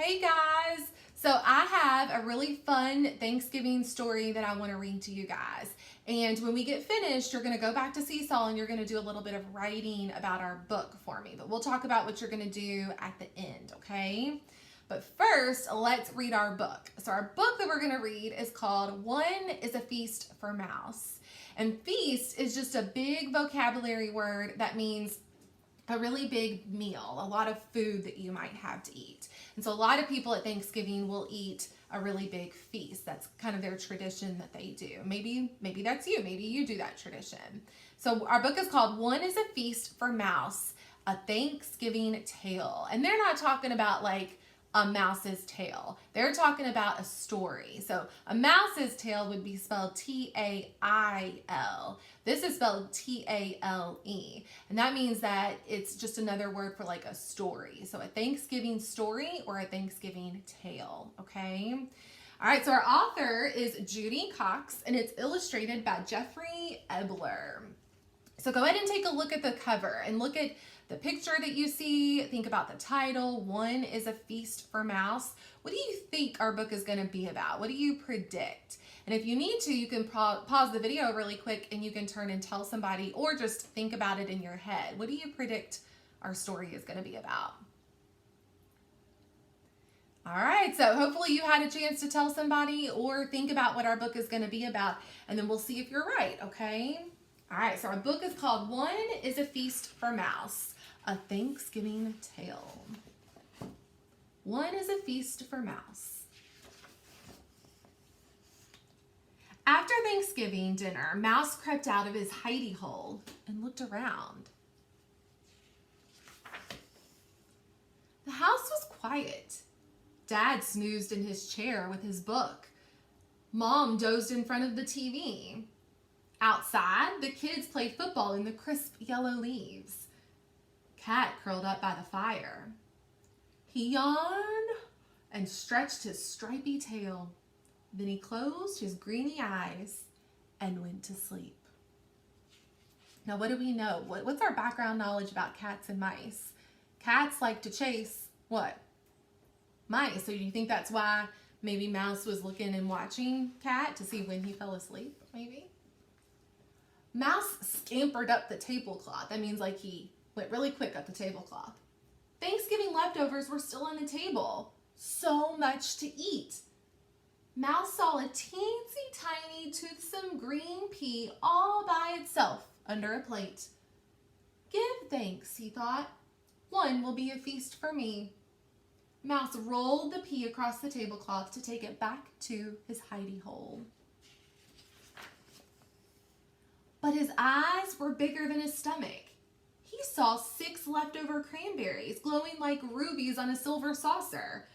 Hey guys! So I have a really fun Thanksgiving story that I want to read to you guys. And when we get finished, you're going to go back to Seesaw and you're going to do a little bit of writing about our book for me. But we'll talk about what you're going to do at the end, okay? But first, let's read our book. So our book that we're going to read is called One is a Feast for Mouse. And feast is just a big vocabulary word that means a really big meal, a lot of food that you might have to eat. And so a lot of people at Thanksgiving will eat a really big feast. That's kind of their tradition that they do. Maybe that's you. Maybe you do that tradition. So our book is called One is a Feast for Mouse, a Thanksgiving Tale. And they're not talking about like a mouse's tail. They're talking about a story. So a mouse's tail would be spelled T-A-I-L. This is spelled T-A-L-E. And that means that it's just another word for like a story. So a Thanksgiving story or a Thanksgiving tale, okay? All right, so our author is Judy Cox and it's illustrated by Jeffrey Ebler. So go ahead and take a look at the cover and look at the picture that you see. Think about the title, One is a Feast for Mouse. What do you think our book is going to be about? What do you predict? And if you need to, you can pause the video really quick and you can turn and tell somebody or just think about it in your head. What do you predict our story is going to be about? All right, so hopefully you had a chance to tell somebody or think about what our book is going to be about, and then we'll see if you're right, okay? All right, so our book is called One is a Feast for Mouse, a Thanksgiving Tale. One is a Feast for Mouse. After Thanksgiving dinner, Mouse crept out of his hidey hole and looked around. The house was quiet. Dad snoozed in his chair with his book. Mom dozed in front of the TV. Outside, the kids played football in the crisp yellow leaves. Cat curled up by the fire. He yawned and stretched his stripy tail. Then he closed his greeny eyes and went to sleep. Now, what do we know? What's our background knowledge about cats and mice? Cats like to chase what? Mice. So do you think that's why maybe Mouse was looking and watching Cat to see when he fell asleep, maybe? Mouse scampered up the tablecloth. That means like he went really quick up the tablecloth. Thanksgiving leftovers were still on the table. So much to eat. Mouse saw a teensy tiny toothsome green pea all by itself under a plate. Give thanks, he thought. One will be a feast for me. Mouse rolled the pea across the tablecloth to take it back to his hidey hole. But his eyes were bigger than his stomach. He saw 6 leftover cranberries glowing like rubies on a silver saucer.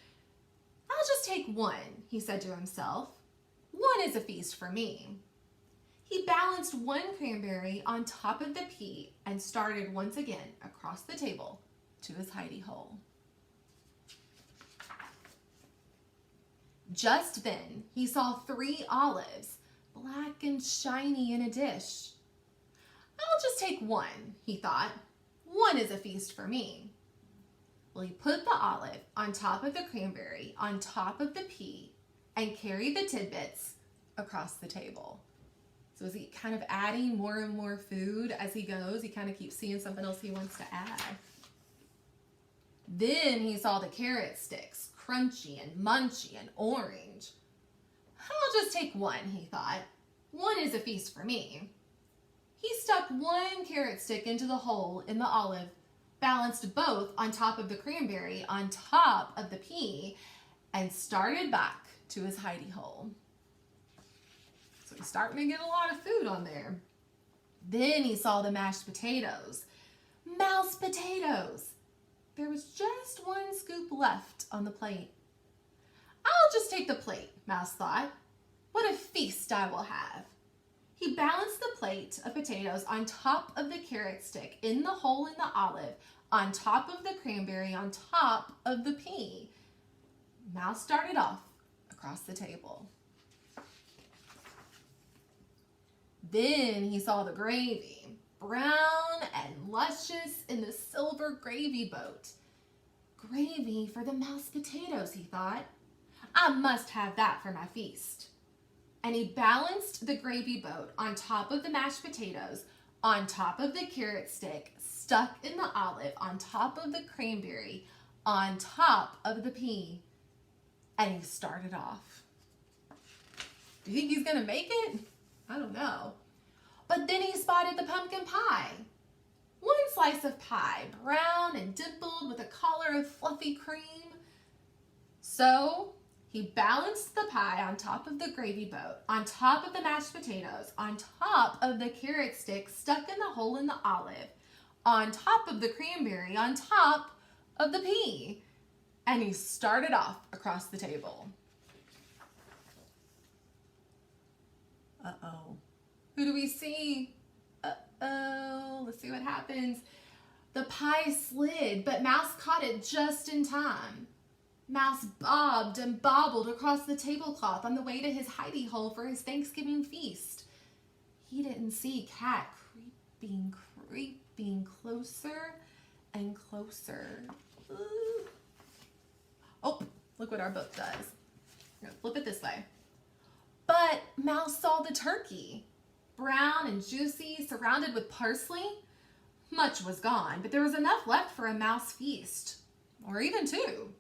I'll just take one, he said to himself. One is a feast for me. He balanced one cranberry on top of the pea and started once again across the table to his hidey hole. Just then, he saw 3 olives, black and shiny in a dish. I'll just take one, he thought. One is a feast for me. Well, he put the olive on top of the cranberry, on top of the pea, and carried the tidbits across the table. So is he kind of adding more and more food as he goes? He kind of keeps seeing something else he wants to add. Then he saw the carrot sticks, crunchy and munchy and orange. I'll just take one, he thought. One is a feast for me. He stuck one carrot stick into the hole in the olive, balanced both on top of the cranberry, on top of the pea, and started back to his hidey hole. So he's starting to get a lot of food on there. Then he saw the mashed potatoes. Mouse potatoes! There was just 1 scoop left on the plate. I'll just take the plate, Mouse thought. What a feast I will have. He balanced the plate of potatoes on top of the carrot stick, in the hole in the olive, on top of the cranberry, on top of the pea. Mouse started off across the table. Then he saw the gravy, brown and luscious in the silver gravy boat. Gravy for the mashed potatoes, he thought. I must have that for my feast. And he balanced the gravy boat on top of the mashed potatoes, on top of the carrot stick, stuck in the olive, on top of the cranberry, on top of the pea, and he started off. Do you think he's gonna make it? I don't know. But then he spotted the pumpkin pie. One slice of pie, brown and dimpled with a collar of fluffy cream. So he balanced the pie on top of the gravy boat, on top of the mashed potatoes, on top of the carrot stick stuck in the hole in the olive, on top of the cranberry, on top of the pea. And he started off across the table. Uh-oh. Who do we see? Uh-oh. Let's see what happens. The pie slid, but Mouse caught it just in time. Mouse bobbed and bobbled across the tablecloth on the way to his hidey hole for his Thanksgiving feast. He didn't see Cat creeping closer and closer. Ooh. Oh, look what our book does. I'm gonna flip it this way. But Mouse saw the turkey, brown and juicy, surrounded with parsley. Much was gone, but there was enough left for a mouse feast, or even two.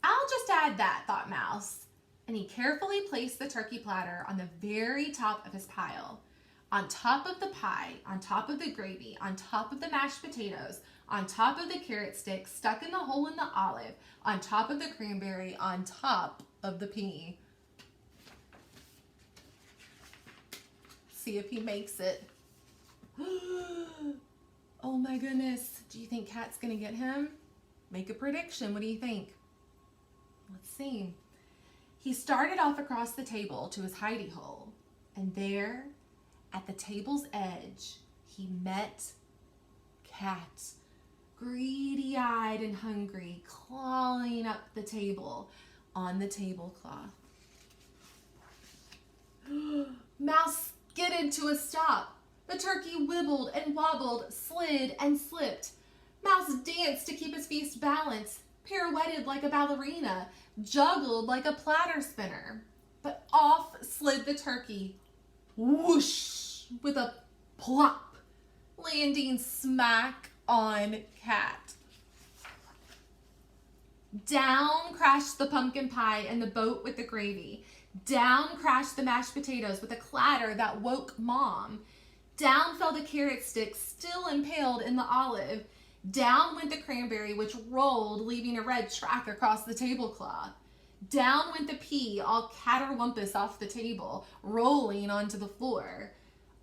I'll just add that, thought Mouse, and he carefully placed the turkey platter on the very top of his pile, on top of the pie, on top of the gravy, on top of the mashed potatoes, on top of the carrot stick stuck in the hole in the olive, on top of the cranberry, on top of the pea. See if he makes it. Oh my goodness. Do you think Cat's gonna get him? Make a prediction. What do you think? Let's see. He started off across the table to his hidey hole, and there, at the table's edge, he met Cat, greedy-eyed and hungry, clawing up the table on the tablecloth. Mouse skidded to a stop. The turkey wibbled and wobbled, slid and slipped. Mouse danced to keep his feast balanced, pirouetted like a ballerina, juggled like a platter spinner. But off slid the turkey, whoosh, with a plop, landing smack on Cat. Down crashed the pumpkin pie and the boat with the gravy. Down crashed the mashed potatoes with a clatter that woke Mom. Down fell the carrot stick, still impaled in the olive. Down went the cranberry, which rolled, leaving a red track across the tablecloth. Down went the pea, all catterwampus off the table, rolling onto the floor.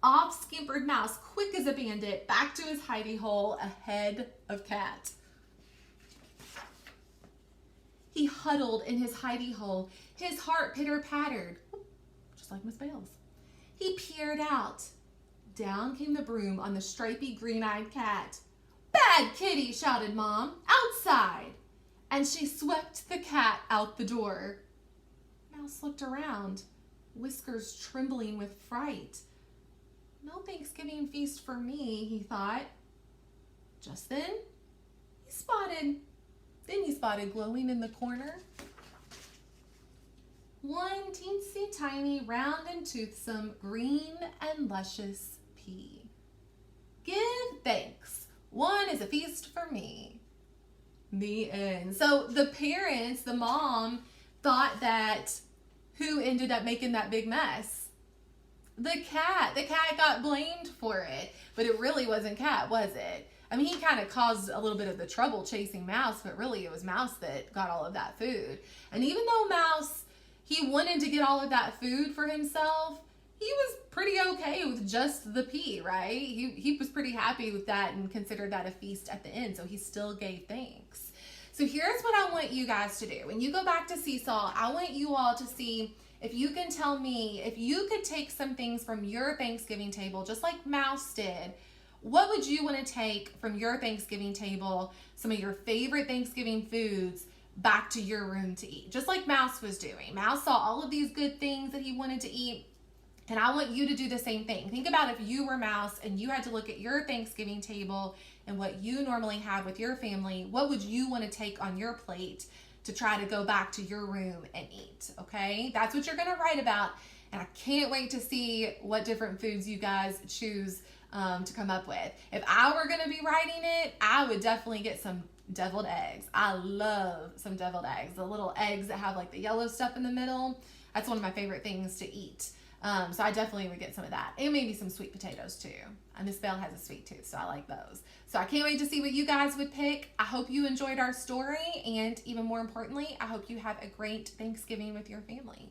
Off scampered Mouse, quick as a bandit, back to his hidey hole, ahead of Cat. He huddled in his hidey hole, his heart pitter-pattered, just like Miss Bales. He peered out. Down came the broom on the stripy, green-eyed Cat. "Bad kitty," shouted Mom, "outside!" And she swept the Cat out the door. Mouse looked around, whiskers trembling with fright. No Thanksgiving feast for me, he thought. Just then, he spotted glowing in the corner one teensy tiny, round and toothsome, green and luscious pea. "Give thanks, one is a feast for me." The end. So the parents, the mom, thought that who ended up making that big mess? The cat. The cat got blamed for it, but it really wasn't Cat, was it? I mean, he kind of caused a little bit of the trouble chasing Mouse, but really it was Mouse that got all of that food. And even though Mouse, he wanted to get all of that food for himself, he was pretty okay with just the pea, right? He was pretty happy with that and considered that a feast at the end, so he still gave thanks. So here's what I want you guys to do. When you go back to Seesaw, I want you all to see if you can tell me, if you could take some things from your Thanksgiving table, just like Mouse did, what would you want to take from your Thanksgiving table, some of your favorite Thanksgiving foods, back to your room to eat? Just like Mouse was doing. Mouse saw all of these good things that he wanted to eat. And I want you to do the same thing. Think about if you were Mouse and you had to look at your Thanksgiving table and what you normally have with your family. What would you want to take on your plate to try to go back to your room and eat? Okay, that's what you're going to write about. And I can't wait to see what different foods you guys choose to come up with. If I were going to be writing it, I would definitely get some deviled eggs. I love some deviled eggs. The little eggs that have like the yellow stuff in the middle. That's one of my favorite things to eat. So I definitely would get some of that, and maybe some sweet potatoes too. Miss Belle has a sweet tooth, so I like those. So I can't wait to see what you guys would pick. I hope you enjoyed our story, and even more importantly, I hope you have a great Thanksgiving with your family.